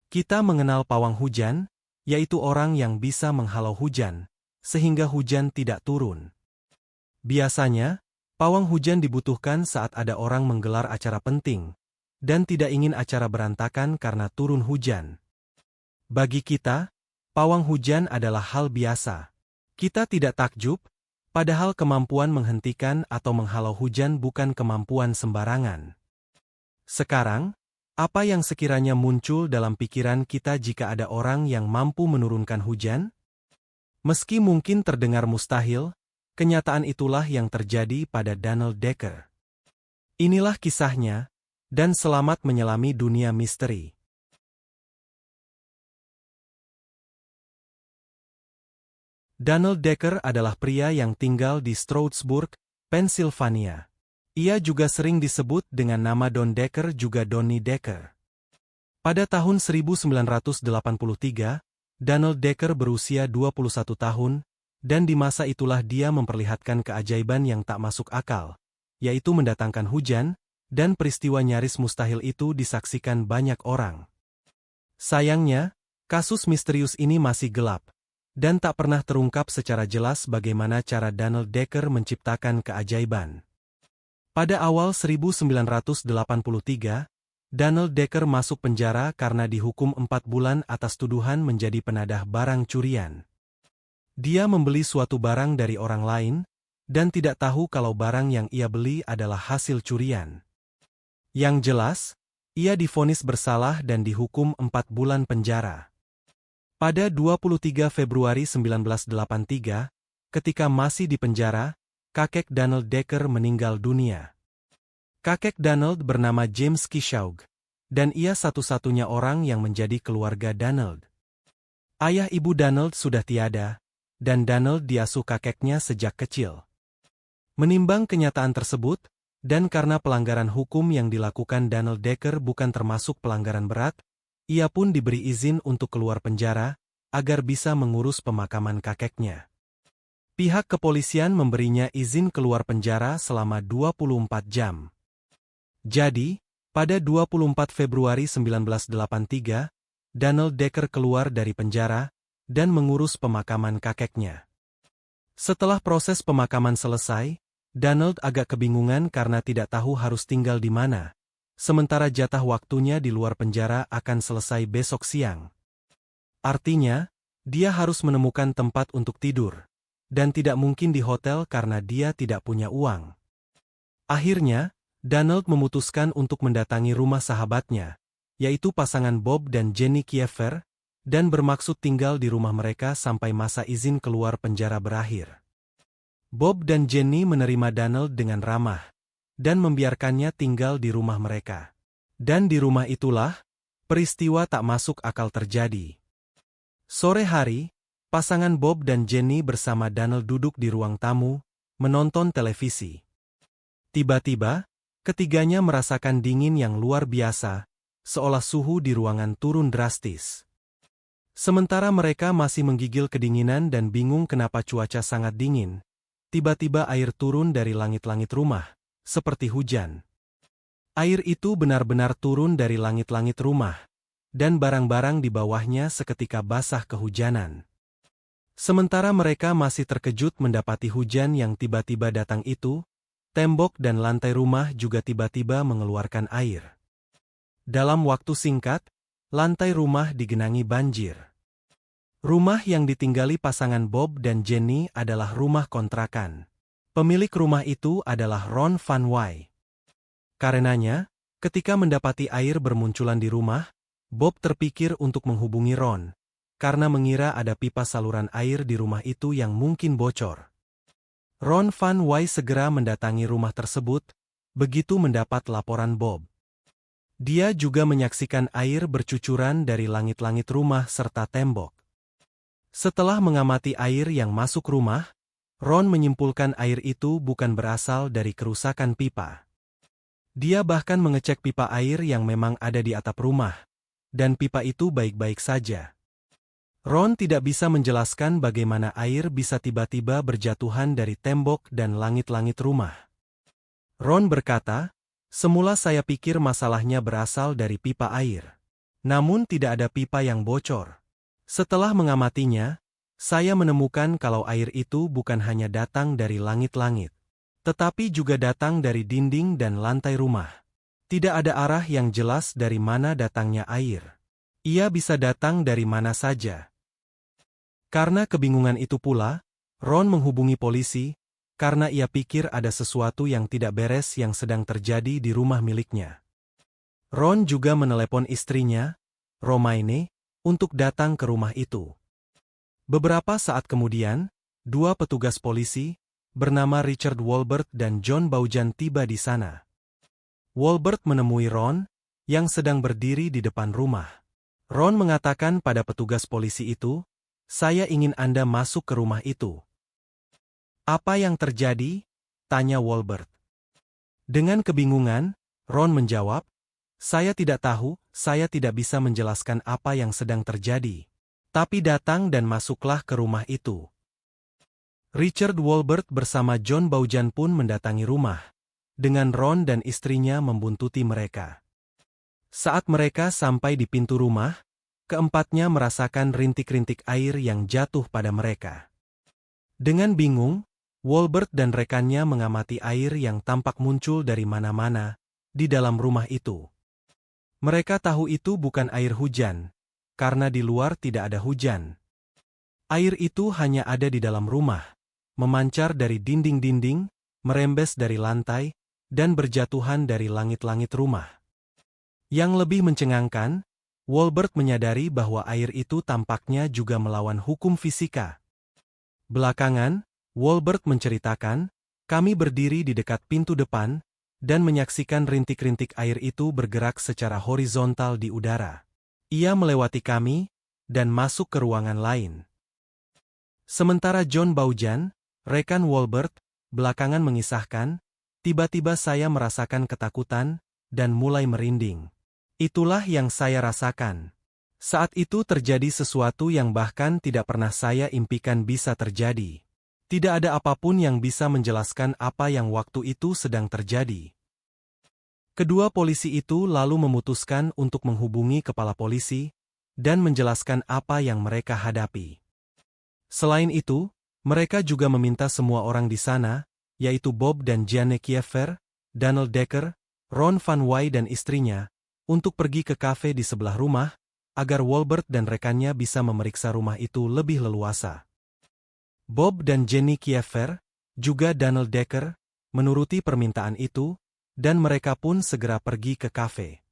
Kita mengenal pawang hujan, yaitu orang yang bisa menghalau hujan, sehingga hujan tidak turun. Biasanya, pawang hujan dibutuhkan saat ada orang menggelar acara penting, dan tidak ingin acara berantakan karena turun hujan. Bagi kita, pawang hujan adalah hal biasa. Kita tidak takjub, padahal kemampuan menghentikan atau menghalau hujan bukan kemampuan sembarangan. Sekarang, apa yang sekiranya muncul dalam pikiran kita jika ada orang yang mampu menurunkan hujan? Meski mungkin terdengar mustahil, kenyataan itulah yang terjadi pada Donald Decker. Inilah kisahnya, dan selamat menyelami dunia misteri. Donald Decker adalah pria yang tinggal di Stroudsburg, Pennsylvania. Ia juga sering disebut dengan nama Don Decker juga Donnie Decker. Pada tahun 1983, Donald Decker berusia 21 tahun, dan di masa itulah dia memperlihatkan keajaiban yang tak masuk akal, yaitu mendatangkan hujan, dan peristiwa nyaris mustahil itu disaksikan banyak orang. Sayangnya, kasus misterius ini masih gelap, dan tak pernah terungkap secara jelas bagaimana cara Donald Decker menciptakan keajaiban. Pada awal 1983, Donald Decker masuk penjara karena dihukum 4 bulan atas tuduhan menjadi penadah barang curian. Dia membeli suatu barang dari orang lain, dan tidak tahu kalau barang yang ia beli adalah hasil curian. Yang jelas, ia divonis bersalah dan dihukum 4 bulan penjara. Pada 23 Februari 1983, ketika masih di penjara, kakek Donald Decker meninggal dunia. Kakek Donald bernama James Kishaug, dan ia satu-satunya orang yang menjadi keluarga Donald. Ayah ibu Donald sudah tiada, dan Donald diasuh kakeknya sejak kecil. Menimbang kenyataan tersebut, dan karena pelanggaran hukum yang dilakukan Donald Decker bukan termasuk pelanggaran berat, ia pun diberi izin untuk keluar penjara, agar bisa mengurus pemakaman kakeknya. Pihak kepolisian memberinya izin keluar penjara selama 24 jam. Jadi, pada 24 Februari 1983, Donald Decker keluar dari penjara dan mengurus pemakaman kakeknya. Setelah proses pemakaman selesai, Donald agak kebingungan karena tidak tahu harus tinggal di mana, sementara jatah waktunya di luar penjara akan selesai besok siang. Artinya, dia harus menemukan tempat untuk tidur. Dan tidak mungkin di hotel karena dia tidak punya uang. Akhirnya, Donald memutuskan untuk mendatangi rumah sahabatnya, yaitu pasangan Bob dan Jenny Kiefer, dan bermaksud tinggal di rumah mereka sampai masa izin keluar penjara berakhir. Bob dan Jenny menerima Donald dengan ramah, dan membiarkannya tinggal di rumah mereka. Dan di rumah itulah, peristiwa tak masuk akal terjadi. Sore hari, pasangan Bob dan Jenny bersama Donald duduk di ruang tamu, menonton televisi. Tiba-tiba, ketiganya merasakan dingin yang luar biasa, seolah suhu di ruangan turun drastis. Sementara mereka masih menggigil kedinginan dan bingung kenapa cuaca sangat dingin, tiba-tiba air turun dari langit-langit rumah, seperti hujan. Air itu benar-benar turun dari langit-langit rumah, dan barang-barang di bawahnya seketika basah kehujanan. Sementara mereka masih terkejut mendapati hujan yang tiba-tiba datang itu, tembok dan lantai rumah juga tiba-tiba mengeluarkan air. Dalam waktu singkat, lantai rumah digenangi banjir. Rumah yang ditinggali pasangan Bob dan Jenny adalah rumah kontrakan. Pemilik rumah itu adalah Ron Van Wy. Karenanya, ketika mendapati air bermunculan di rumah, Bob terpikir untuk menghubungi Ron, karena mengira ada pipa saluran air di rumah itu yang mungkin bocor. Ron Van Wy segera mendatangi rumah tersebut, begitu mendapat laporan Bob. Dia juga menyaksikan air bercucuran dari langit-langit rumah serta tembok. Setelah mengamati air yang masuk rumah, Ron menyimpulkan air itu bukan berasal dari kerusakan pipa. Dia bahkan mengecek pipa air yang memang ada di atap rumah, dan pipa itu baik-baik saja. Ron tidak bisa menjelaskan bagaimana air bisa tiba-tiba berjatuhan dari tembok dan langit-langit rumah. Ron berkata, "Semula saya pikir masalahnya berasal dari pipa air. namun tidak ada pipa yang bocor. Setelah mengamatinya, saya menemukan kalau air itu bukan hanya datang dari langit-langit, tetapi juga datang dari dinding dan lantai rumah. Tidak ada arah yang jelas dari mana datangnya air. Ia bisa datang dari mana saja. Karena kebingungan itu pula, Ron menghubungi polisi, karena ia pikir ada sesuatu yang tidak beres yang sedang terjadi di rumah miliknya. Ron juga menelepon istrinya, Romaine, untuk datang ke rumah itu. Beberapa saat kemudian, dua petugas polisi, bernama Richard Walbert dan John Baujan tiba di sana. Walbert menemui Ron, yang sedang berdiri di depan rumah. Ron mengatakan pada petugas polisi itu, "Saya ingin Anda masuk ke rumah itu." "Apa yang terjadi?" tanya Walbert. Dengan kebingungan, Ron menjawab, "Saya tidak tahu, saya tidak bisa menjelaskan apa yang sedang terjadi. Tapi datang dan masuklah ke rumah itu." Richard Walbert bersama John Baujan pun mendatangi rumah, dengan Ron dan istrinya membuntuti mereka. Saat mereka sampai di pintu rumah, keempatnya merasakan rintik-rintik air yang jatuh pada mereka. Dengan bingung, Walbert dan rekannya mengamati air yang tampak muncul dari mana-mana di dalam rumah itu. Mereka tahu itu bukan air hujan, karena di luar tidak ada hujan. Air itu hanya ada di dalam rumah, memancar dari dinding-dinding, merembes dari lantai, dan berjatuhan dari langit-langit rumah. Yang lebih mencengangkan, Walbert menyadari bahwa air itu tampaknya juga melawan hukum fisika. Belakangan, Walbert menceritakan, "Kami berdiri di dekat pintu depan, dan menyaksikan rintik-rintik air itu bergerak secara horizontal di udara. Ia melewati kami, dan masuk ke ruangan lain." Sementara John Baujan, rekan Walbert, belakangan mengisahkan, "Tiba-tiba saya merasakan ketakutan, dan mulai merinding. Itulah yang saya rasakan. Saat itu terjadi sesuatu yang bahkan tidak pernah saya impikan bisa terjadi. Tidak ada apapun yang bisa menjelaskan apa yang waktu itu sedang terjadi." Kedua polisi itu lalu memutuskan untuk menghubungi kepala polisi, dan menjelaskan apa yang mereka hadapi. Selain itu, mereka juga meminta semua orang di sana, yaitu Bob dan Jeanne Kieffer, Donald Decker, Ron Van Wy dan istrinya, untuk pergi ke kafe di sebelah rumah, agar Walbert dan rekannya bisa memeriksa rumah itu lebih leluasa. Bob dan Jenny Kieffer, juga Donald Decker, menuruti permintaan itu, dan mereka pun segera pergi ke kafe.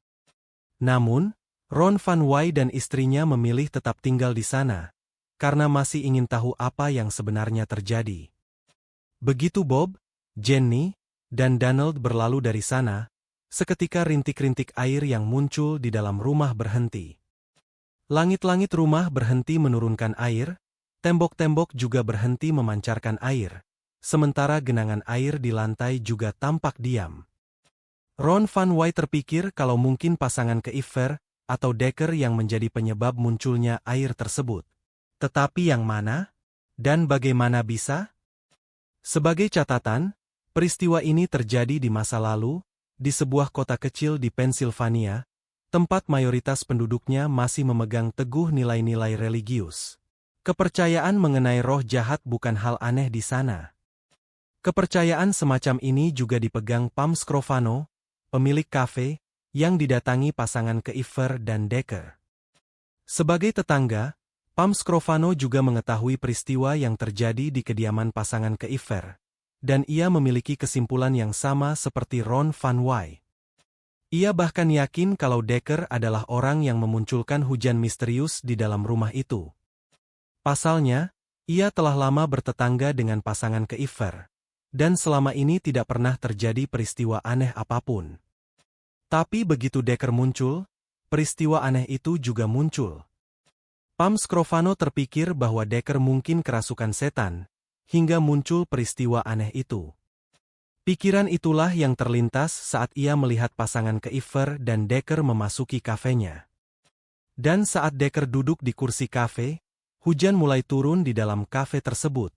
Namun, Ron Van Wy dan istrinya memilih tetap tinggal di sana, karena masih ingin tahu apa yang sebenarnya terjadi. Begitu Bob, Jenny, dan Donald berlalu dari sana, seketika rintik-rintik air yang muncul di dalam rumah berhenti. Langit-langit rumah berhenti menurunkan air, tembok-tembok juga berhenti memancarkan air, sementara genangan air di lantai juga tampak diam. Ron Van Wy terpikir kalau mungkin pasangan Kieffer atau Decker yang menjadi penyebab munculnya air tersebut. Tetapi yang mana? Dan bagaimana bisa? Sebagai catatan, peristiwa ini terjadi di masa lalu, di sebuah kota kecil di Pennsylvania, tempat mayoritas penduduknya masih memegang teguh nilai-nilai religius. Kepercayaan mengenai roh jahat bukan hal aneh di sana. Kepercayaan semacam ini juga dipegang Pam Scrovano, pemilik kafe, yang didatangi pasangan Kieffer dan Decker. Sebagai tetangga, Pam Scrovano juga mengetahui peristiwa yang terjadi di kediaman pasangan Kieffer, dan ia memiliki kesimpulan yang sama seperti Ron Van Wy. Ia bahkan yakin kalau Decker adalah orang yang memunculkan hujan misterius di dalam rumah itu. Pasalnya, ia telah lama bertetangga dengan pasangan Kieffer, dan selama ini tidak pernah terjadi peristiwa aneh apapun. Tapi begitu Decker muncul, peristiwa aneh itu juga muncul. Pam Scrovano terpikir bahwa Decker mungkin kerasukan setan, hingga muncul peristiwa aneh itu. Pikiran itulah yang terlintas saat ia melihat pasangan Kieffer dan Decker memasuki kafenya. Dan saat Decker duduk di kursi kafe, hujan mulai turun di dalam kafe tersebut.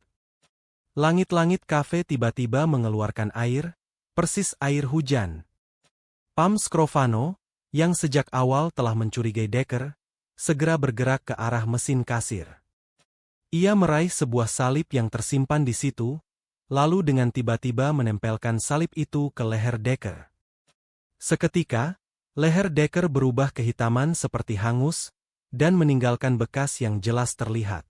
Langit-langit kafe tiba-tiba mengeluarkan air, persis air hujan. Pam Scrovano, yang sejak awal telah mencurigai Decker, segera bergerak ke arah mesin kasir. Ia meraih sebuah salib yang tersimpan di situ, lalu dengan tiba-tiba menempelkan salib itu ke leher Decker. Seketika, leher Decker berubah kehitaman seperti hangus, dan meninggalkan bekas yang jelas terlihat.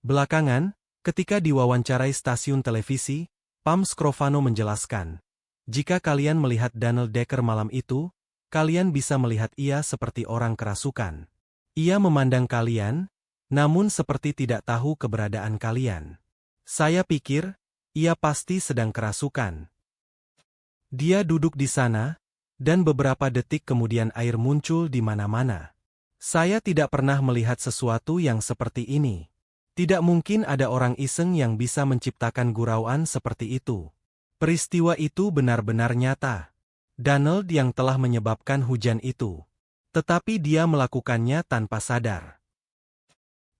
Belakangan, ketika diwawancarai stasiun televisi, Pam Scrofano menjelaskan, "Jika kalian melihat Daniel Decker malam itu, kalian bisa melihat ia seperti orang kerasukan. Ia memandang kalian, namun seperti tidak tahu keberadaan kalian. Saya pikir, ia pasti sedang kerasukan." Dia duduk di sana, dan beberapa detik kemudian air muncul di mana-mana. "Saya tidak pernah melihat sesuatu yang seperti ini. Tidak mungkin ada orang iseng yang bisa menciptakan gurauan seperti itu. Peristiwa itu benar-benar nyata. Donald yang telah menyebabkan hujan itu. Tetapi dia melakukannya tanpa sadar."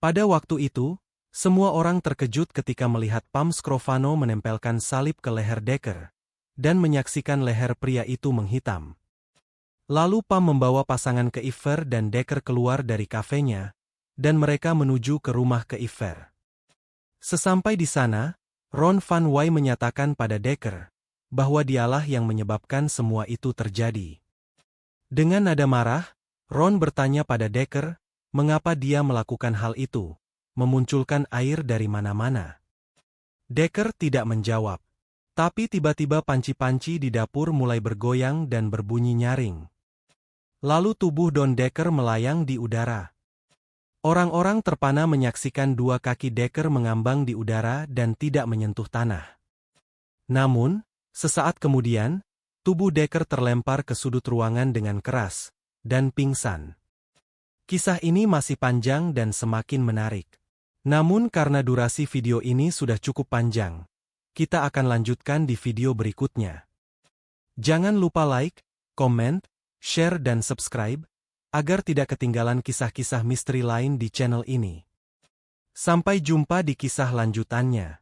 Pada waktu itu, semua orang terkejut ketika melihat Pam Scrofano menempelkan salib ke leher Decker, dan menyaksikan leher pria itu menghitam. Lalu Pam membawa pasangan Keifer dan Decker keluar dari kafenya, dan mereka menuju ke rumah Keifer. Sesampai di sana, Ron Van Wy menyatakan pada Decker bahwa dialah yang menyebabkan semua itu terjadi. Dengan nada marah, Ron bertanya pada Decker mengapa dia melakukan hal itu, memunculkan air dari mana-mana. Decker tidak menjawab, tapi tiba-tiba panci-panci di dapur mulai bergoyang dan berbunyi nyaring. Lalu tubuh Don Decker melayang di udara. Orang-orang terpana menyaksikan dua kaki Decker mengambang di udara dan tidak menyentuh tanah. Namun, sesaat kemudian, tubuh Decker terlempar ke sudut ruangan dengan keras, dan pingsan. Kisah ini masih panjang dan semakin menarik. Namun karena durasi video ini sudah cukup panjang, kita akan lanjutkan di video berikutnya. Jangan lupa like, comment, share dan subscribe, agar tidak ketinggalan kisah-kisah misteri lain di channel ini. Sampai jumpa di kisah lanjutannya.